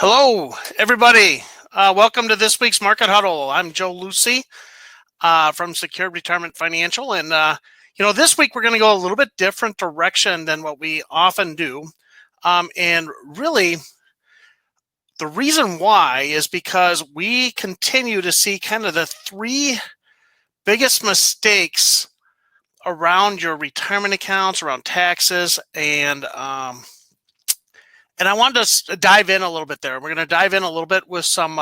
Hello, everybody. Welcome to this week's Market Huddle. I'm Joe Lucey from Secured Retirement Financial. And, this week we're going to go a little bit different direction than what we often do. And really, the reason why is because we continue to see kind of the three biggest mistakes around your retirement accounts, around taxes, and I wanted to dive in a little bit there. We're going to dive in a little bit with some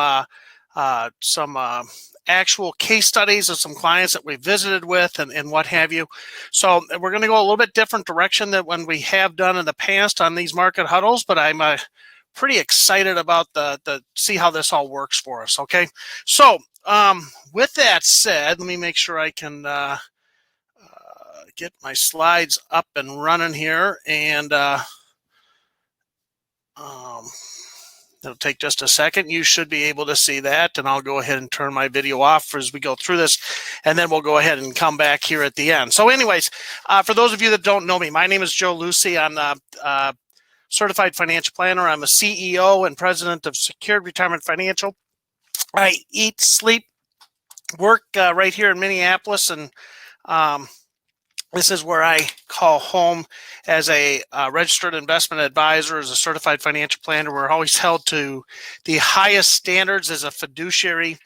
actual case studies of some clients that we visited with and what have you. So we're going to go a little bit different direction than when we have done in the past on these market huddles, but I'm pretty excited about the see how this all works for us. Okay, so with that said, let me make sure I can get my slides up and running here, and it'll take just a second. You should be able to see that, and I'll go ahead and turn my video off as we go through this, and then we'll go ahead and come back here at the end. So anyways, for those of you that don't know me, my name is Joe Lucey. I'm a certified financial planner. I'm a CEO and president of Secured Retirement Financial. I eat, sleep, work right here in Minneapolis, and this is where I call home as a registered investment advisor, as a certified financial planner. We're always held to the highest standards as a fiduciary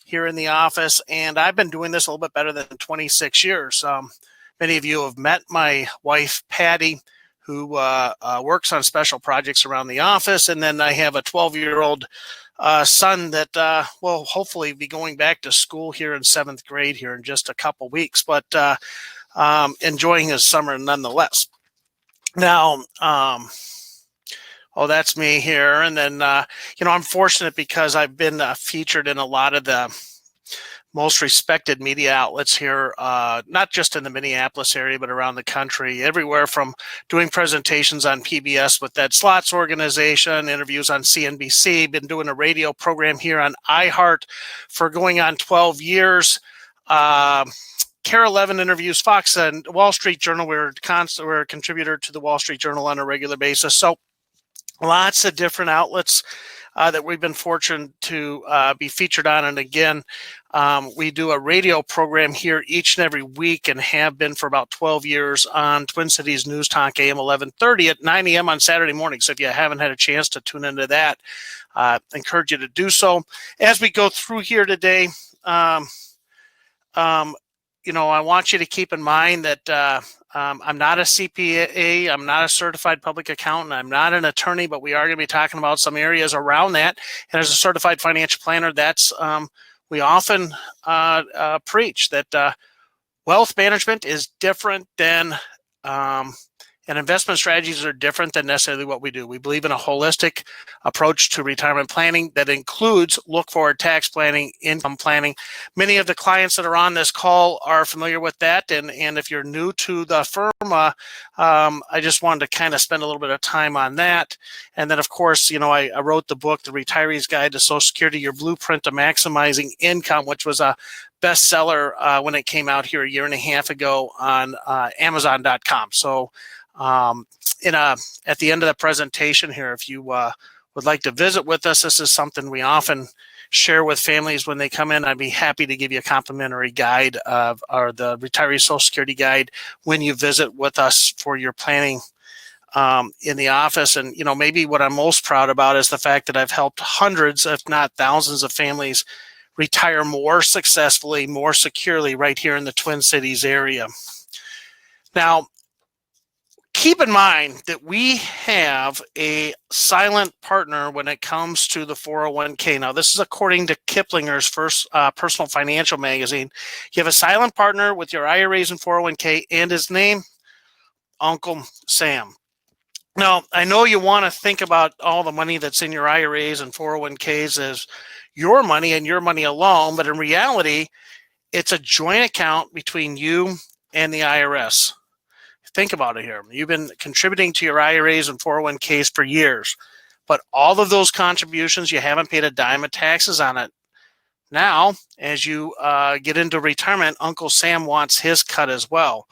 here in the office, and I've been doing this a little bit better than 26 years. Many of you have met my wife, Patty, who works on special projects around the office, and then I have a 12-year-old son that will hopefully be going back to school here in 7th grade here in just a couple weeks, but enjoying his summer nonetheless. Now, that's me here. And then, I'm fortunate because I've been featured in a lot of the most respected media outlets here, not just in the Minneapolis area, but around the country, everywhere from doing presentations on PBS with Ed Slott's organization, interviews on CNBC, been doing a radio program here on iHeart for going on 12 years. KARE 11 interviews Fox and Wall Street Journal. We're a contributor to the Wall Street Journal on a regular basis. So lots of different outlets that we've been fortunate to be featured on. And again, we do a radio program here each and every week and have been for about 12 years on Twin Cities News Talk AM 1130 at 9 a.m. on Saturday morning. So if you haven't had a chance to tune into that, I encourage you to do so. As we go through here today, I want you to keep in mind that I'm not a CPA, I'm not a certified public accountant, I'm not an attorney, but we are going to be talking about some areas around that. And as a certified financial planner, that's we often preach that wealth management is different than and investment strategies are different than necessarily what we do. We believe in a holistic approach to retirement planning that includes look-forward tax planning, income planning. Many of the clients that are on this call are familiar with that. And if you're new to the firm, I just wanted to kind of spend a little bit of time on that. And then, of course, I wrote the book, The Retiree's Guide to Social Security, Your Blueprint to Maximizing Income, which was a bestseller when it came out here a year and a half ago on Amazon.com. So at the end of the presentation here, if you would like to visit with us, this is something we often share with families when they come in. I'd be happy to give you a complimentary guide or the Retiree Social Security Guide when you visit with us for your planning in the office. And, maybe what I'm most proud about is the fact that I've helped hundreds, if not thousands of families retire more successfully, more securely right here in the Twin Cities area. Now, keep in mind that we have a silent partner when it comes to the 401k. Now, this is according to Kiplinger's first personal financial magazine. You have a silent partner with your IRAs and 401k, and his name, Uncle Sam. Now, I know you want to think about all the money that's in your IRAs and 401ks as your money and your money alone, but in reality, it's a joint account between you and the IRS. Think about it here. You've been contributing to your IRAs and 401ks for years, but all of those contributions, you haven't paid a dime of taxes on it. Now, as you get into retirement, Uncle Sam wants his cut as well.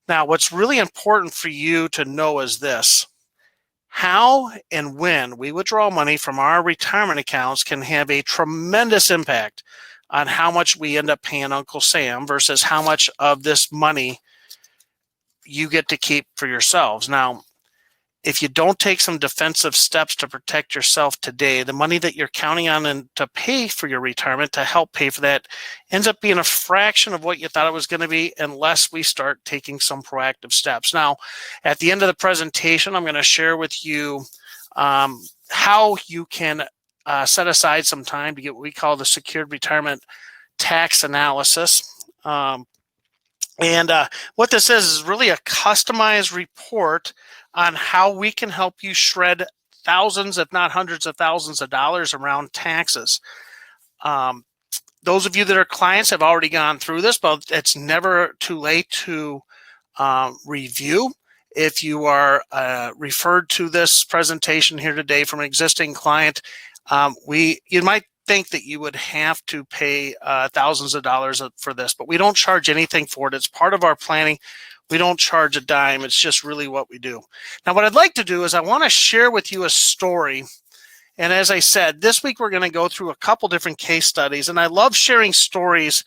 Now, what's really important for you to know is this. How and when we withdraw money from our retirement accounts can have a tremendous impact on how much we end up paying Uncle Sam versus how much of this money you get to keep for yourselves. Now, if you don't take some defensive steps to protect yourself today, the money that you're counting on and to pay for your retirement, to help pay for that, ends up being a fraction of what you thought it was going to be unless we start taking some proactive steps. Now, at the end of the presentation, I'm going to share with you how you can set aside some time to get what we call the secured retirement tax analysis. What this is really a customized report on how we can help you shred thousands, if not hundreds of thousands of dollars around taxes. Those of you that are clients have already gone through this, but it's never too late to review. If you are referred to this presentation here today from an existing client, you might think that you would have to pay thousands of dollars for this, but we don't charge anything for it. It's part of our planning. We don't charge a dime. It's just really what we do. Now, what I'd like to do is I want to share with you a story. And as I said, this week we're going to go through a couple different case studies. And I love sharing stories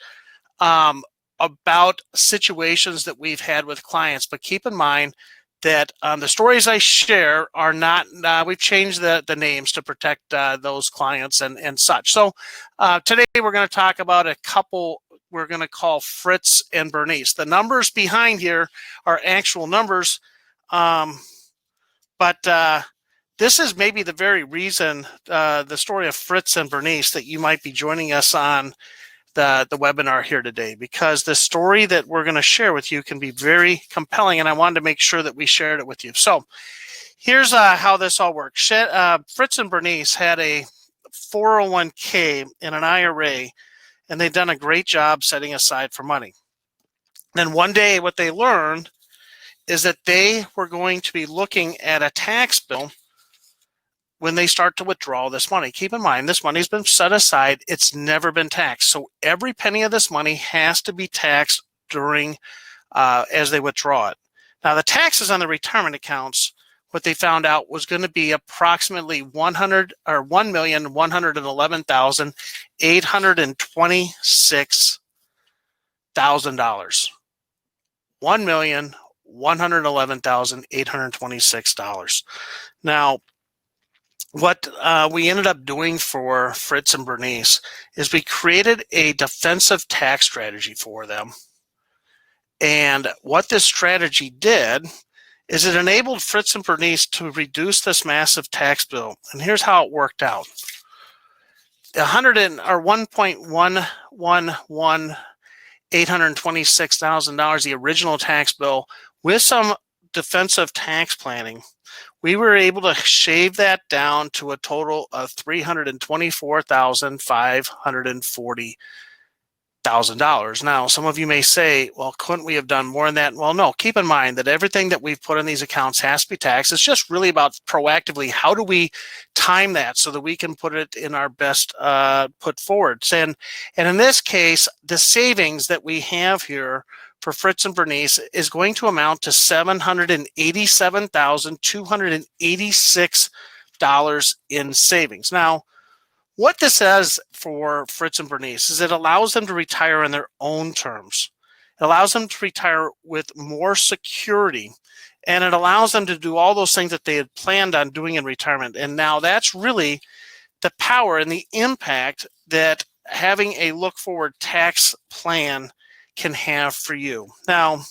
about situations that we've had with clients. But keep in mind that the stories I share are not, we've changed the names to protect those clients and such. So today we're going to talk about a couple we're going to call Fritz and Bernice. The numbers behind here are actual numbers, but this is maybe the very reason, the story of Fritz and Bernice, that you might be joining us on the webinar here today, because the story that we're going to share with you can be very compelling, and I wanted to make sure that we shared it with you. So here's how this all works. Fritz and Bernice had a 401k and an IRA, and they've done a great job setting aside for money. Then one day what they learned is that they were going to be looking at a tax bill when they start to withdraw this money. Keep in mind, this money's been set aside. It's never been taxed. So every penny of this money has to be taxed during as they withdraw it. Now, the taxes on the retirement accounts, what they found out was going to be approximately $1,111,826. $1,111,826. Now, what we ended up doing for Fritz and Bernice is we created a defensive tax strategy for them. And what this strategy did is it enabled Fritz and Bernice to reduce this massive tax bill. And here's how it worked out. $1,111,826,000, the original tax bill, with some defensive tax planning, we were able to shave that down to a total of $324,540. Now, some of you may say, well, couldn't we have done more than that? Well, no, keep in mind that everything that we've put in these accounts has to be taxed. It's just really about proactively, how do we time that so that we can put it in our best put forwards? And in this case, the savings that we have here for Fritz and Bernice is going to amount to $787,286 in savings. Now, what this says for Fritz and Bernice is it allows them to retire on their own terms. It allows them to retire with more security, and it allows them to do all those things that they had planned on doing in retirement. And now that's really the power and the impact that having a look-forward tax plan can have for you. Now,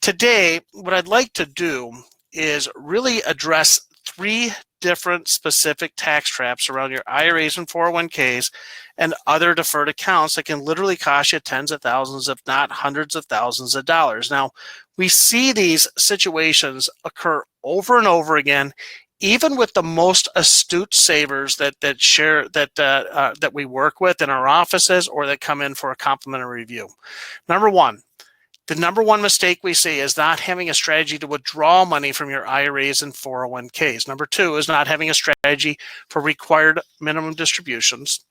today, what I'd like to do is really address three different specific tax traps around your IRAs and 401ks and other deferred accounts that can literally cost you tens of thousands, if not hundreds of thousands of dollars. Now, we see these situations occur over and over again, even with the most astute savers that we work with in our offices or that come in for a complimentary review. Number one, the number one mistake we see is not having a strategy to withdraw money from your IRAs and 401ks. Number two is not having a strategy for required minimum distributions.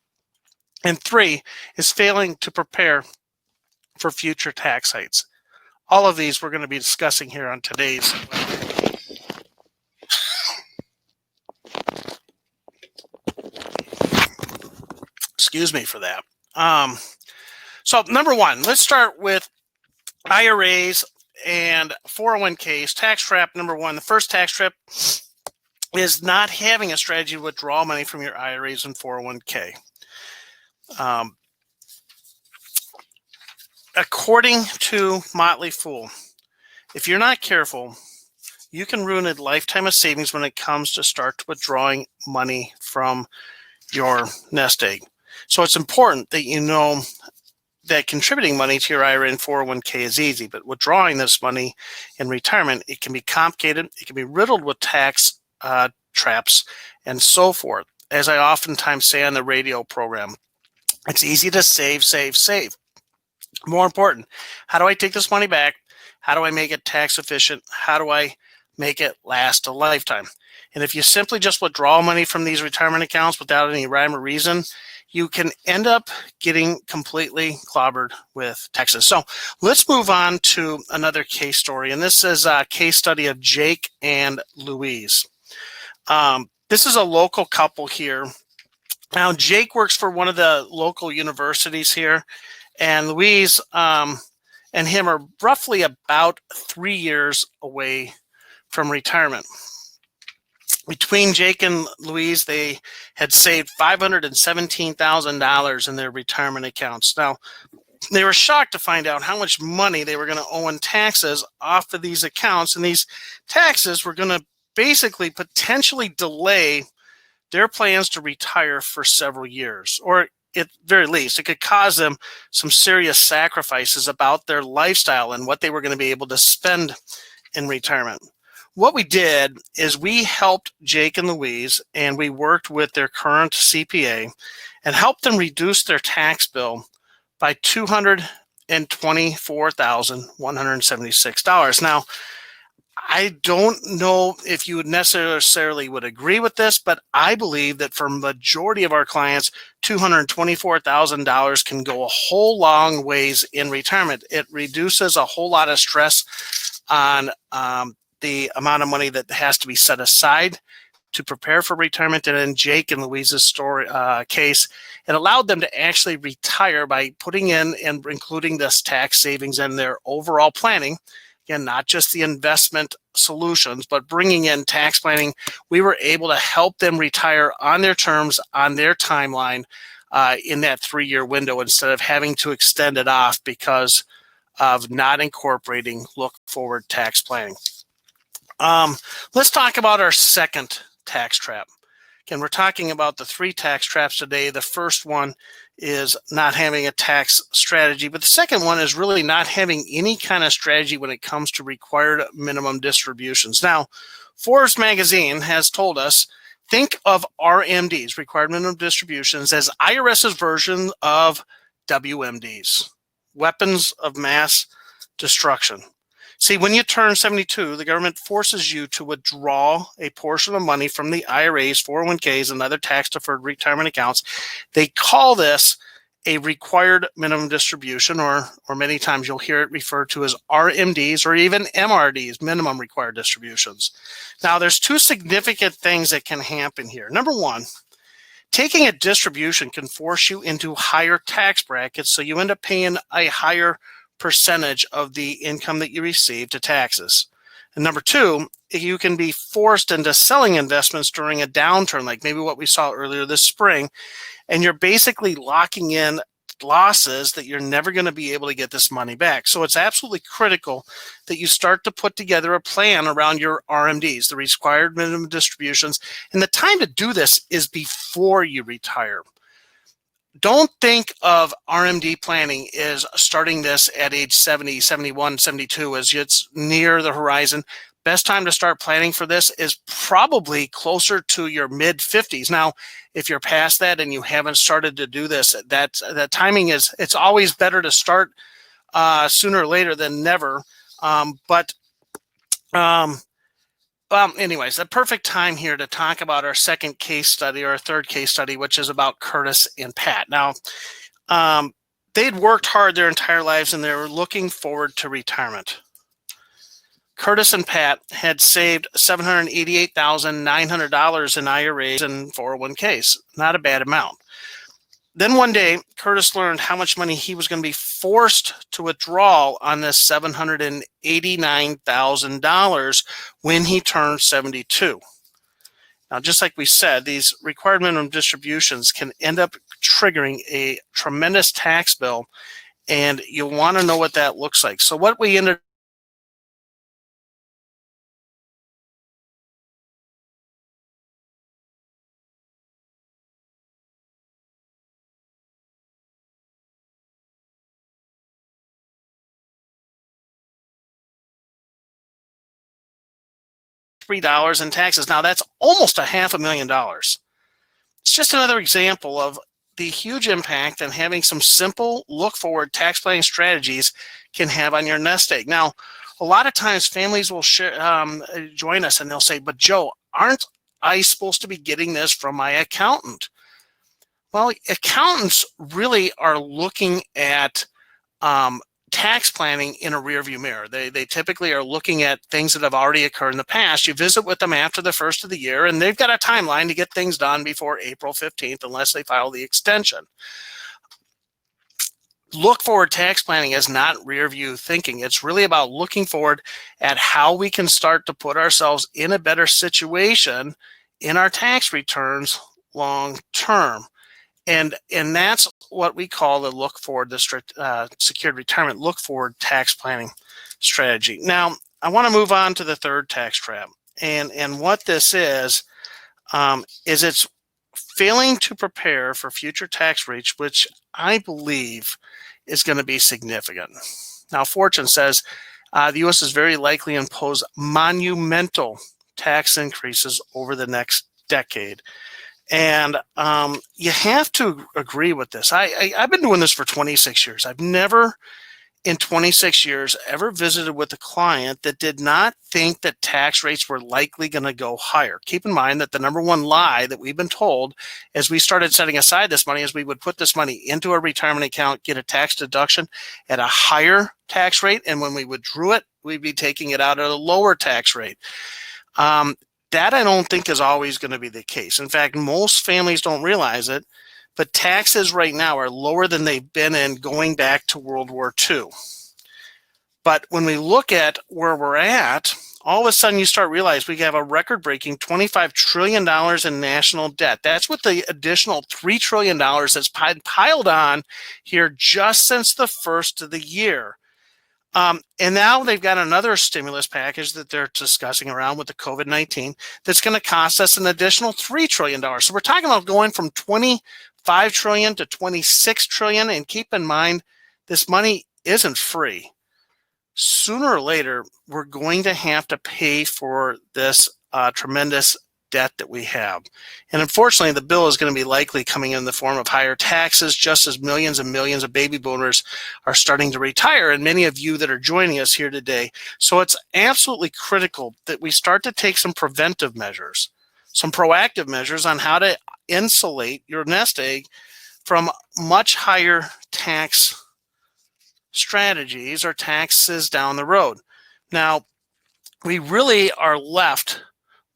And three is failing to prepare for future tax hikes. All of these we're going to be discussing here on today's webinar. Excuse me for that. So number one, let's start with IRAs and 401ks. Tax trap number one. The first tax trap is not having a strategy to withdraw money from your IRAs and 401k. According to Motley Fool, if you're not careful, you can ruin a lifetime of savings when it comes to start withdrawing money from your nest egg. So it's important that you know that contributing money to your IRA and 401k is easy, but withdrawing this money in retirement, it can be complicated. It can be riddled with tax traps and so forth. As I oftentimes say on the radio program, it's easy to save, save, save. More important, how do I take this money back? How do I make it tax efficient? How do I make it last a lifetime? And if you simply just withdraw money from these retirement accounts without any rhyme or reason, you can end up getting completely clobbered with taxes. So let's move on to another case story. And this is a case study of Jake and Louise. This is a local couple here. Now, Jake works for one of the local universities here, and Louise and him are roughly about 3 years away from retirement. Between Jake and Louise, they had saved $517,000 in their retirement accounts. Now, they were shocked to find out how much money they were going to owe in taxes off of these accounts, and these taxes were going to basically potentially delay their plans to retire for several years, or at very least, it could cause them some serious sacrifices about their lifestyle and what they were going to be able to spend in retirement. What we did is we helped Jake and Louise, and we worked with their current CPA and helped them reduce their tax bill by $224,176. Now, I don't know if you would necessarily would agree with this, but I believe that for majority of our clients, $224,000 can go a whole long ways in retirement. It reduces a whole lot of stress on the amount of money that has to be set aside to prepare for retirement. And in Jake and Louise's story case, it allowed them to actually retire by putting in and including this tax savings in their overall planning. Again, not just the investment solutions, but bringing in tax planning. We were able to help them retire on their terms, on their timeline in that 3-year window instead of having to extend it off because of not incorporating look-forward tax planning. Let's talk about our second tax trap. Again, we're talking about the 3 tax traps today. The first one is not having a tax strategy, but the second one is really not having any kind of strategy when it comes to required minimum distributions. Now, Forbes magazine has told us, think of RMDs, required minimum distributions, as IRS's version of WMDs, weapons of mass destruction. See, when you turn 72, the government forces you to withdraw a portion of money from the IRAs, 401ks, and other tax-deferred retirement accounts. They call this a required minimum distribution, or many times you'll hear it referred to as RMDs or even MRDs, minimum required distributions. Now, there's 2 significant things that can happen here. Number one, taking a distribution can force you into higher tax brackets, so you end up paying a higher percentage of the income that you receive to taxes. And number 2, you can be forced into selling investments during a downturn, like maybe what we saw earlier this spring, and you're basically locking in losses that you're never going to be able to get this money back. So it's absolutely critical that you start to put together a plan around your RMDs, the required minimum distributions, and the time to do this is before you retire. Don't think of RMD planning as starting this at age 70, 71, 72 as it's near the horizon. Best time to start planning for this is probably closer to your mid-50s. Now, if you're past that and you haven't started to do this, that timing is, it's always better to start sooner or later than never. Anyways, the perfect time here to talk about our second case study, or our third case study, which is about Curtis and Pat. Now, they'd worked hard their entire lives and they were looking forward to retirement. Curtis and Pat had saved $788,900 in IRAs and 401ks. Not a bad amount. then one day, Curtis learned how much money he was going to be forced to withdraw on this $789,000 when he turned 72. Now, just like we said, these required minimum distributions can end up triggering a tremendous tax bill, and you'll want to know what that looks like. So what we ended $3 in taxes. Now, that's almost $500,000. It's just another example of the huge impact that having some simple look-forward tax planning strategies can have on your nest egg. Now, a lot of times families will join us and they'll say, but Joe, aren't I supposed to be getting this from my accountant? Well, accountants really are looking at tax planning in a rearview mirror. They typically are looking at things that have already occurred in the past. You visit with them after the first of the year, and they've got a timeline to get things done before April 15th, unless they file the extension. Look forward tax planning is not rearview thinking. It's really about looking forward at how we can start to put ourselves in a better situation in our tax returns long term. And that's what we call the look forward, the secured retirement look forward tax planning strategy. Now, I want to move on to the third tax trap. And what this is it's failing to prepare for future tax rates, which I believe is going to be significant. Now, Fortune says the U.S. is very likely to impose monumental tax increases over the next decade. And you have to agree with this. I've been doing this for 26 years. I've never in 26 years ever visited with a client that did not think that tax rates were likely going to go higher. Keep in mind that the number one lie that we've been told as we started setting aside this money is we would put this money into a retirement account, get a tax deduction at a higher tax rate, and when we withdrew it, we'd be taking it out at a lower tax rate. That I don't think is always going to be the case. In fact, most families don't realize it, but taxes right now are lower than they've been in going back to World War II. But when we look at where we're at, all of a sudden you start realizing we have a record-breaking $25 trillion in national debt. That's with the additional $3 trillion that's piled on here just since the first of the year. And now they've got another stimulus package that they're discussing around with the COVID-19 that's going to cost us an additional $3 trillion. So we're talking about going from $25 trillion to $26 trillion. And keep in mind, this money isn't free. Sooner or later, we're going to have to pay for this tremendous debt that we have. And unfortunately, the bill is going to be likely coming in the form of higher taxes, just as millions and millions of baby boomers are starting to retire, and many of you that are joining us here today. So it's absolutely critical that we start to take some preventive measures, some proactive measures on how to insulate your nest egg from much higher tax strategies or taxes down the road. Now, we really are left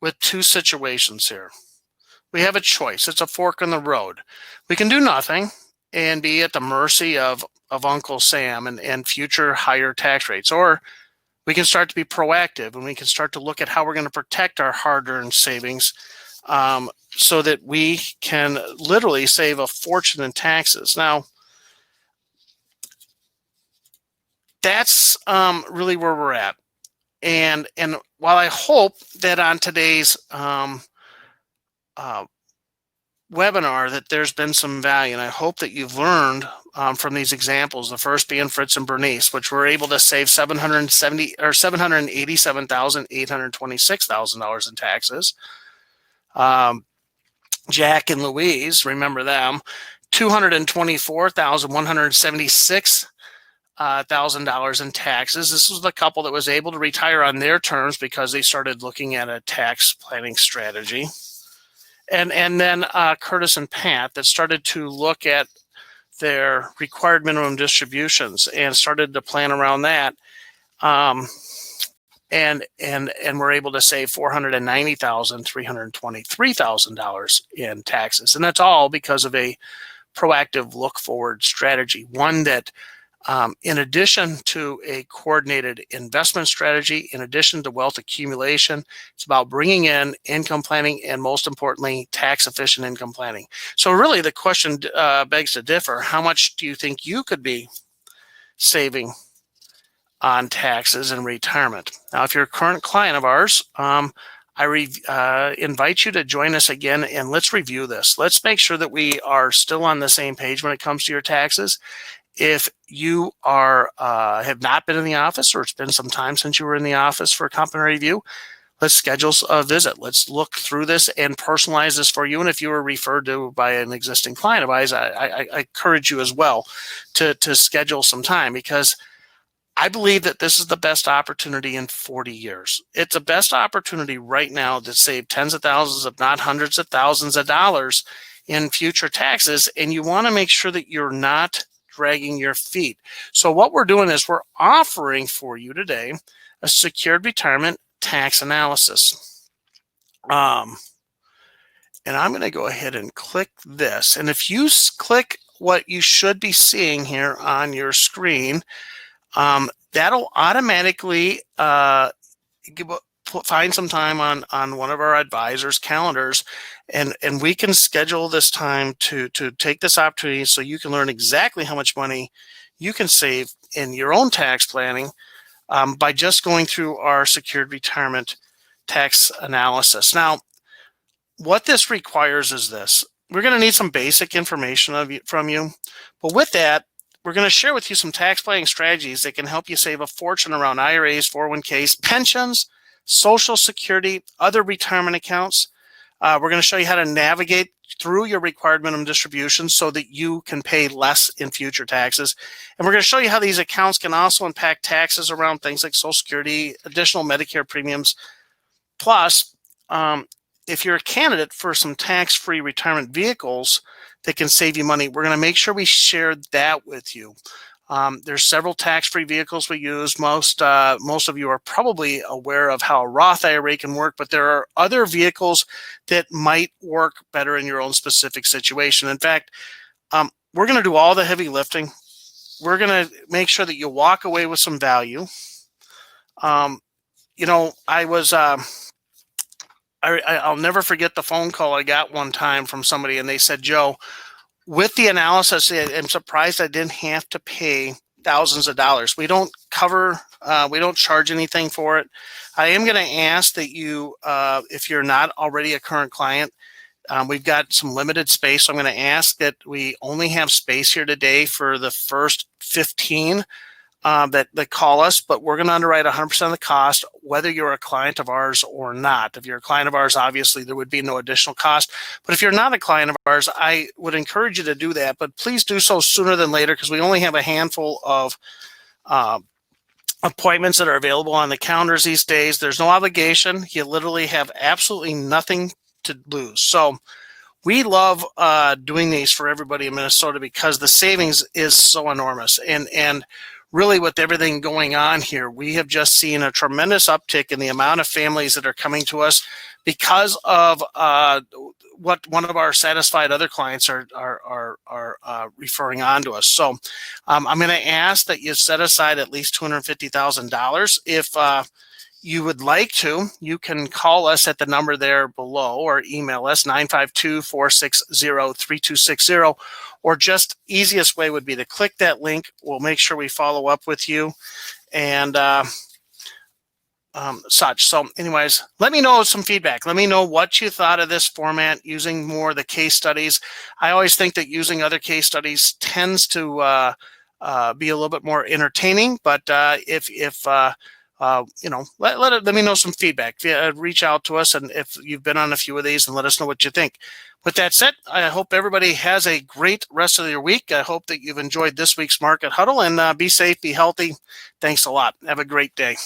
with two situations here. We have a choice. It's a fork in the road. We can do nothing and be at the mercy of Uncle Sam and future higher tax rates, or we can start to be proactive and we can start to look at how we're going to protect our hard-earned savings so that we can literally save a fortune in taxes. Now, that's really where we're at. And while I hope that on today's webinar that there's been some value, and I hope that you've learned from these examples, the first being Fritz and Bernice, which were able to save $787,826 in taxes. Jack and Louise, remember them, $224,176 $1,000 in taxes. This was the couple that was able to retire on their terms because they started looking at a tax planning strategy. And then Curtis and Pat that started to look at their required minimum distributions and started to plan around that. And we're able to save $490,323 in taxes. And that's all because of a proactive look forward strategy, one that in addition to a coordinated investment strategy, in addition to wealth accumulation, it's about bringing in income planning and, most importantly, tax efficient income planning. So really the question begs to differ. How much do you think you could be saving on taxes in retirement? Now, if you're a current client of ours, I invite you to join us again, and let's review this. Let's make sure that we are still on the same page when it comes to your taxes. If you are have not been in the office, or it's been some time since you were in the office for a complimentary review, let's schedule a visit. Let's look through this and personalize this for you. And if you were referred to by an existing client of ours, I encourage you as well to schedule some time, because I believe that this is the best opportunity in 40 years. It's the best opportunity right now to save tens of thousands, if not hundreds of thousands of dollars in future taxes. And you want to make sure that you're not dragging your feet. So what we're doing is we're offering for you today a secured retirement tax analysis. And I'm going to go ahead and click this. And if you click what you should be seeing here on your screen, that'll automatically find some time on one of our advisors' calendars, and we can schedule this time to take this opportunity so you can learn exactly how much money you can save in your own tax planning by just going through our secured retirement tax analysis. Now, what this requires is this. We're going to need some basic information from you, but with that, we're going to share with you some tax planning strategies that can help you save a fortune around IRAs, 401ks, pensions, Social Security, other retirement accounts. We're going to show you how to navigate through your required minimum distributions so that you can pay less in future taxes. And we're going to show you how these accounts can also impact taxes around things like Social Security, additional Medicare premiums. Plus, if you're a candidate for some tax-free retirement vehicles that can save you money, we're going to make sure we share that with you. There's several tax-free vehicles we use. Most of you are probably aware of how a Roth IRA can work, but there are other vehicles that might work better in your own specific situation. In fact, we're going to do all the heavy lifting. We're going to make sure that you walk away with some value. I'll never forget the phone call I got one time from somebody, and they said, Joe, with the analysis, I'm surprised I didn't have to pay thousands of dollars. We don't charge anything for it. I am going to ask that you, if you're not already a current client, we've got some limited space. So I'm going to ask that we only have space here today for the first 15 that call us, but we're going to underwrite 100% of the cost, whether you're a client of ours or not. If you're a client of ours, obviously there would be no additional cost. But if you're not a client of ours, I would encourage you to do that. But please do so sooner than later, because we only have a handful of appointments that are available on the calendars these days. There's no obligation. You literally have absolutely nothing to lose. So we love doing these for everybody in Minnesota because the savings is so enormous. And really, with everything going on here, we have just seen a tremendous uptick in the amount of families that are coming to us because of what one of our satisfied other clients are referring on to us. So I'm going to ask that you set aside at least $250,000. If you would like to, you can call us at the number there below or email us 952-460-3260, or just easiest way would be to click that link. We'll make sure we follow up with you and such. So anyways, let me know some feedback. Let me know what you thought of this format using more of the case studies. I always think that using other case studies tends to be a little bit more entertaining, but let me know some feedback. Reach out to us, and if you've been on a few of these, and let us know what you think. With that said, I hope everybody has a great rest of your week. I hope that you've enjoyed this week's Market Huddle, and be safe, be healthy. Thanks a lot. Have a great day.